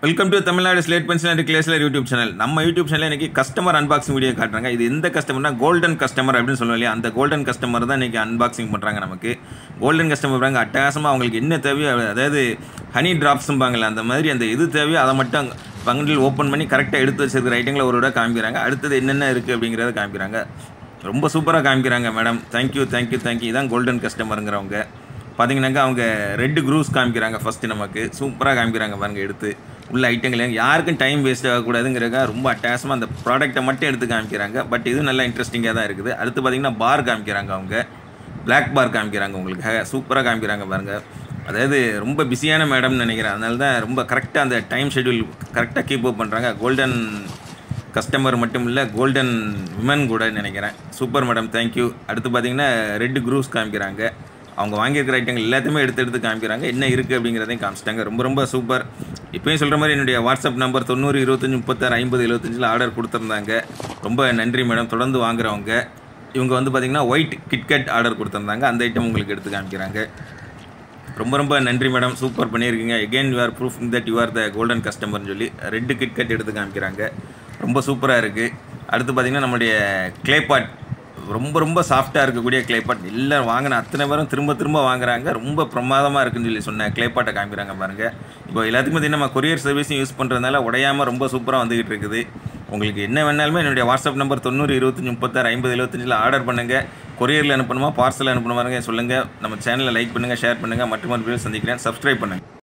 Welcome to Tamil Nadu slate pencil and கிளேஸ்லர் YouTube channel. நம்ம YouTube channel இன்றைக்கி கஸ்டமர் அன்பாக்சிங் வீடியோ காட்டுறாங்க. இது எந்த கஸ்டமர்னா கோல்டன் கஸ்டமர் அப்படின்னு சொல்லுவோம் இல்லையா, அந்த கோல்டன் கஸ்டமர் தான் இன்றைக்கி அன்பாக்சிங் பண்ணுறாங்க. நமக்கு கோல்டன் கஸ்டமர் பாருங்க, அட்டகாசமாக அவங்களுக்கு என்ன தேவையோ, அதாவது ஹனி ட்ராப்ஸும்பாங்கல்ல, அந்த மாதிரி அந்த எது தேவையோ அதை மட்டும் பங்கில் ஓப்பன் பண்ணி கரெக்டாக எடுத்து வச்சிருக்கிற ஐட்டங்களை ஒரு விட காமிக்கிறாங்க. அடுத்தது என்னென்ன இருக்குது அப்படிங்கிறத காமிக்கிறாங்க. ரொம்ப சூப்பராக காமிக்கிறாங்க மேடம். தேங்க்யூ. இதான் கோல்டன் கஸ்டமருங்கிறவங்க. பார்த்தீங்கன்னாக்கா அவங்க ரெட் க்ரூஸ் காமிக்கிறாங்க. ஃபஸ்ட்டு நமக்கு சூப்பராக காமிக்கிறாங்க பாருங்கள். எடுத்து உள்ள ஐட்டங்கள் யாருக்கும் டைம் வேஸ்ட் ஆகக்கூடாதுங்கிறக்க ரொம்ப அட்டகாசமாக அந்த ப்ராடக்ட்டை மட்டும் எடுத்து காமிக்கிறாங்க. பட் இது நல்லா இன்ட்ரெஸ்டிங்காக தான் இருக்குது. அடுத்து பார்த்திங்கன்னா பார் காமிக்கிறாங்க. அவங்க பிளாக் பார் காமிக்கிறாங்க. உங்களுக்கு சூப்பராக காமிக்கிறாங்க பாருங்கள். அதாவது ரொம்ப பிஸியான மேடம்னு நினைக்கிறேன். அதனால தான் ரொம்ப கரெக்டாக அந்த டைம் ஷெட்யூல் கரெக்டாக கீப் அப் பண்ணுறாங்க. கோல்டன் கஸ்டமர் மட்டும் இல்லை, கோல்டன் விமன் கூட நினைக்கிறேன். Super madam, thank you. அடுத்து பார்த்திங்கன்னா ரெட் க்ரூஸ் காமிக்கிறாங்க. அவங்க வாங்கியிருக்கிற ஐட்டங்கள் எல்லாத்தையுமே எடுத்து காமிக்கிறாங்க. என்ன இருக்குது அப்படிங்கிறதையும் காமிச்சிட்டாங்க. ரொம்ப சூப்பர். இப்போயும் சொல்கிற மாதிரி என்னுடைய வாட்ஸ்அப் நம்பர் 90 25 36 50 75 ஆர்டர் கொடுத்துருந்தாங்க. ரொம்ப நன்றி மேடம். தொடர்ந்து வாங்குறவங்க. இவங்க வந்து பார்த்திங்கன்னா ஒயிட் கிட்கட் ஆர்டர் கொடுத்துருந்தாங்க. அந்த ஐட்டம் உங்களுக்கு எடுத்து காமிக்கிறாங்க. ரொம்ப நன்றி மேடம். சூப்பர் பண்ணியிருக்கீங்க. Again you are proofing that you are the golden கஸ்டமர்னு சொல்லி ரெட் கிட்கட் எடுத்து காமிக்கிறாங்க. ரொம்ப சூப்பராக இருக்குது. அடுத்து பார்த்திங்கன்னா நம்மளுடைய கிளேபாட், ரொம்ப சாஃப்டாக இருக்கக்கூடிய கிளேபாட். எல்லாம் வாங்கின அத்தனை பேரும் திரும்ப வாங்குறாங்க. ரொம்ப பிரமாதமாக இருக்குன்னு சொல்லி சொன்ன கிளேபாட்டை காமிக்கிறாங்க பாருங்கள். இப்போ எல்லாத்துக்கும் பார்த்திங்கன்னா நம்ம கொரியர் சர்வீஸும் யூஸ் பண்ணுறதுனால உடையாமல் ரொம்ப சூப்பராக வந்துக்கிட்டு இருக்குது. உங்களுக்கு என்ன வேணாலுமே என்னுடைய வாட்ஸ்அப் நம்பர் 90 25 36 50 75 ஆர்டர் பண்ணுங்கள். கொரியரில் அனுப்பணுமா, பார்சல் அனுப்பணுமாங்க சொல்லுங்கள். நம்ம சேனலை லைக் பண்ணுங்கள், ஷேர் பண்ணுங்கள். மற்றொரு வீடியோ சந்திக்கிறேன். சப்ஸ்கிரைப் பண்ணுங்கள்.